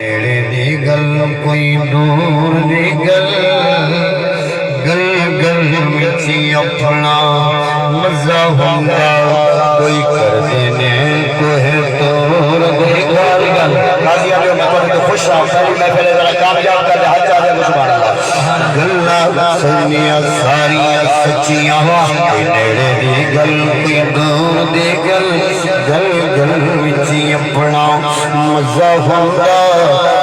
نیڑے دی گل کوئی دور دی گل گل گل وچی اپنا مزہ ہوندا کوئی کر دینے کوہ تور دی گل قاضی آگے میں تو خوش رہا ہوں پہلی محفل ذرا کامیاب کر دے حج آگے سبحان اللہ گلاں سنیاں ساریاں سچیاں نیڑے دی گل کوئی دور دی گل گل گل وچی اپنا مزہ ہوندا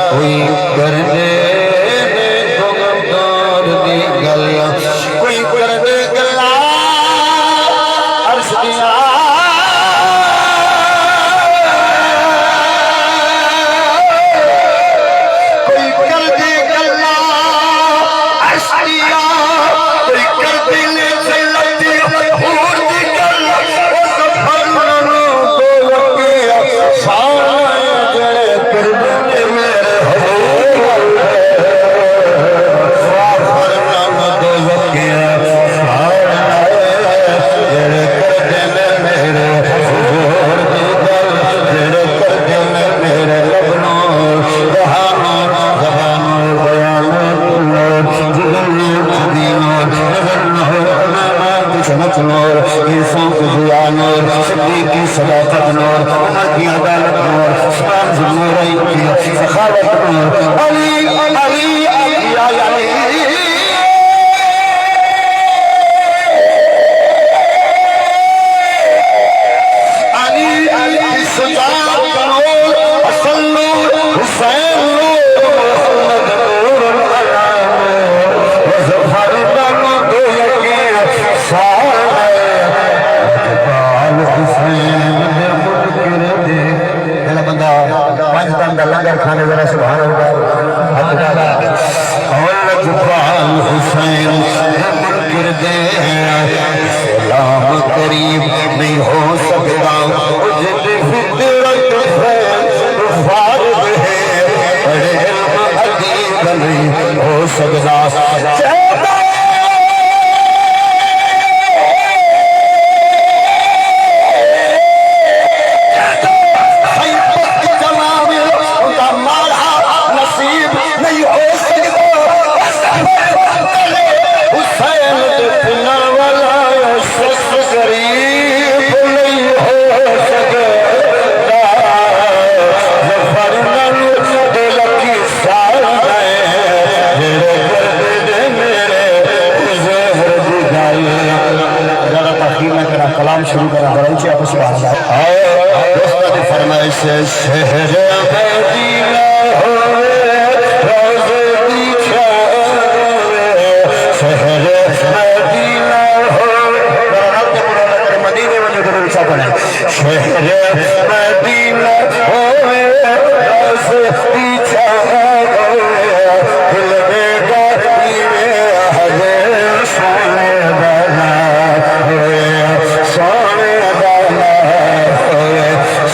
کوئی کر دے دور دی گل کوئی کر دے گلا عرش دیا کوئی کر دے گلا عرش دیا کوئی کر دے لے چلتی حور دی گل او سفر نو تو لگے شان جڑے کر دے صداقت نور عمر کی عدالت نور سبحان نور سخاوت نور علی علی یا علی علی علی سجاد نور اصل نور حسین نور محمد نور العالم وظفر بنو دو یکی سارے لنگر کھانے ذرا سبحان اللہ جبال حسین منکر دے سلام قریب نہیں ہو سکتا اجد فطرت ہے فارغ ہے بڑے علم عدیب نہیں ہو سکتا شروع کرنا بڑھنچی آپ سبحان اللہ دوستہ دی فرمائش سے شہر مدینہ ہوئے روز دیکھا شہر مدینہ ہوئے رب پرانا کرے مدینہ وجہ ضرور اچھا پڑھیں شہر مدینہ ہوئے روز دیکھا دل میں گاتی میں حضر سونے بنا ہوئے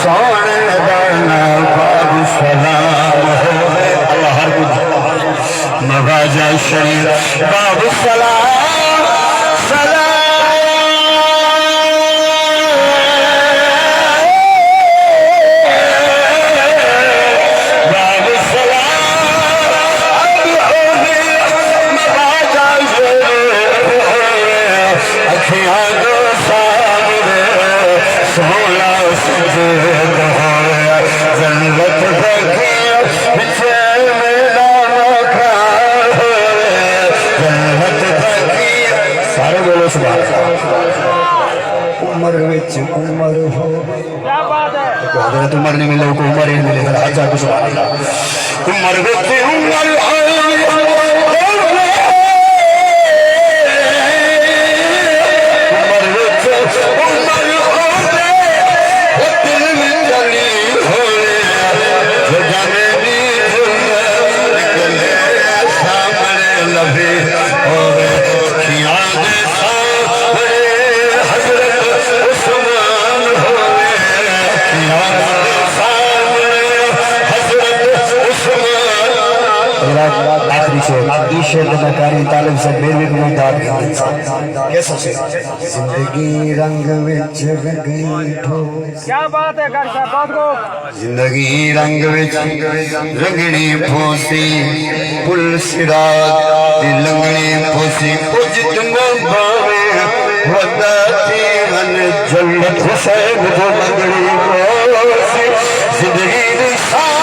سونے دانا باب سلام ہوئے اللہ ہر کچھ مواجہ شریف باب سلام باب سلام مواجہ شریف اکھیاں دو سامنے سولا سجد ہویا جنت بھگیا پچھے میرا مکھار ہویا جنت بھگیا سارے بولو سبحان عمر وچ عمر ہو حضرت عمر نے ملے کو عمر ہی ملے گا حجا کو سبحان اللہ عمر وچ عمر ہو آخری شعر اس شعر میں قاری طالب سے میرے کو داد کیسا شعر زندگی رنگ وچ رنگی ٹھو کیا بات ہے قاری صاحب بات کو زندگی رنگ وچ رنگنی پھوسی پل سراج دی لنگنی پھوسی کچھ تم باوے ودا تیرن جلت حسین جو لنگنی پھوسی زندگی دی سار